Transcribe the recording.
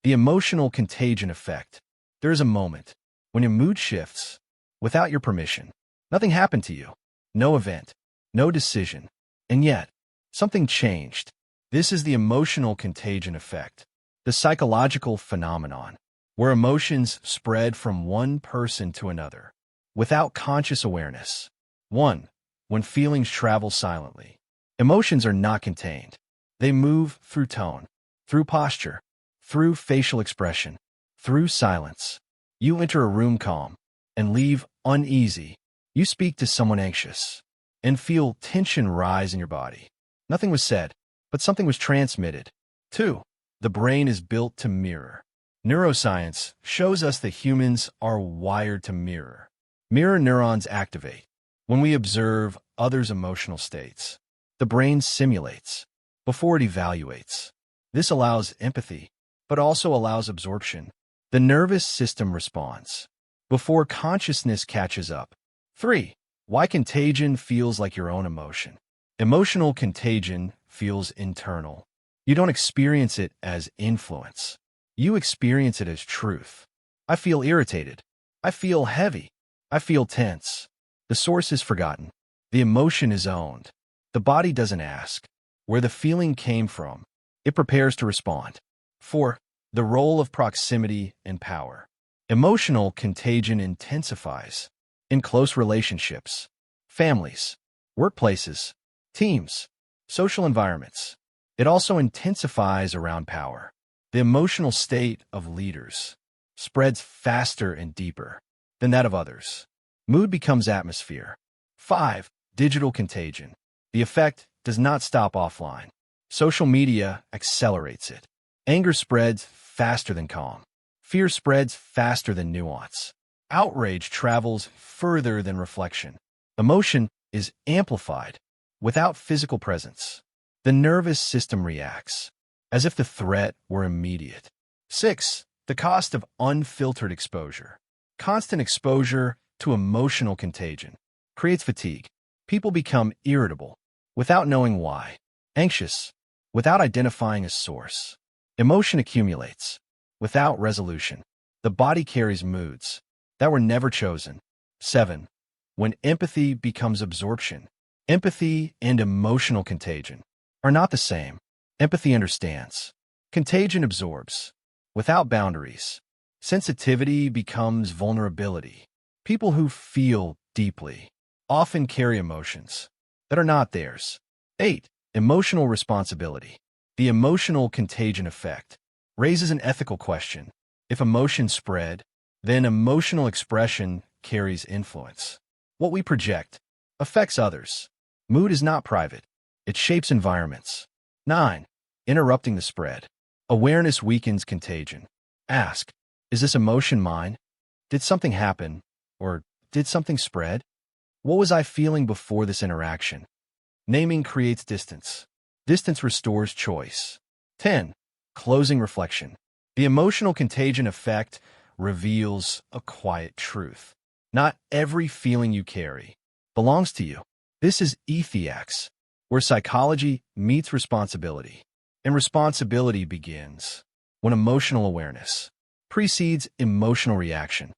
The emotional contagion effect. There is a moment when your mood shifts without your permission. Nothing happened to you. No event. No decision. And yet, something changed. This is the emotional contagion effect, the psychological phenomenon where emotions spread from one person to another without conscious awareness. 1. When feelings travel silently. Emotions are not contained. They move through tone, through posture, through facial expression, through silence. You enter a room calm and leave uneasy. You speak to someone anxious and feel tension rise in your body. Nothing was said, but something was transmitted. 2. The brain is built to mirror. Neuroscience shows us that humans are wired to mirror. Mirror neurons activate when we observe others' emotional states. The brain simulates before it evaluates. This allows empathy, but also allows absorption. The nervous system responds before consciousness catches up. 3. Why contagion feels like your own emotion. Emotional contagion feels internal. You don't experience it as influence. You experience it as truth. I feel irritated. I feel heavy. I feel tense. The source is forgotten. The emotion is owned. The body doesn't ask where the feeling came from. It prepares to respond. 4. The role of proximity and power. Emotional contagion intensifies in close relationships, families, workplaces, teams, social environments. It also intensifies around power. The emotional state of leaders spreads faster and deeper than that of others. Mood becomes atmosphere. 5. Digital contagion. The effect does not stop offline. Social media accelerates it. Anger spreads faster than calm. Fear spreads faster than nuance. Outrage travels further than reflection. Emotion is amplified without physical presence. The nervous system reacts as if the threat were immediate. 6. The cost of unfiltered exposure. Constant exposure to emotional contagion creates fatigue. People become irritable without knowing why, anxious without identifying a source. Emotion accumulates without resolution. The body carries moods that were never chosen. 7. When empathy becomes absorption. Empathy and emotional contagion are not the same. Empathy understands. Contagion absorbs without boundaries. Sensitivity becomes vulnerability. People who feel deeply often carry emotions that are not theirs. 8. Emotional responsibility. The emotional contagion effect raises an ethical question. If emotions spread, then emotional expression carries influence. What we project affects others. Mood is not private. It shapes environments. 9. Interrupting the spread. Awareness weakens contagion. Ask, is this emotion mine? Did something happen? Or did something spread? What was I feeling before this interaction? Naming creates distance. Distance restores choice. 10. Closing reflection. The emotional contagion effect reveals a quiet truth. Not every feeling you carry belongs to you. This is Ethiax, where psychology meets responsibility. And responsibility begins when emotional awareness precedes emotional reaction.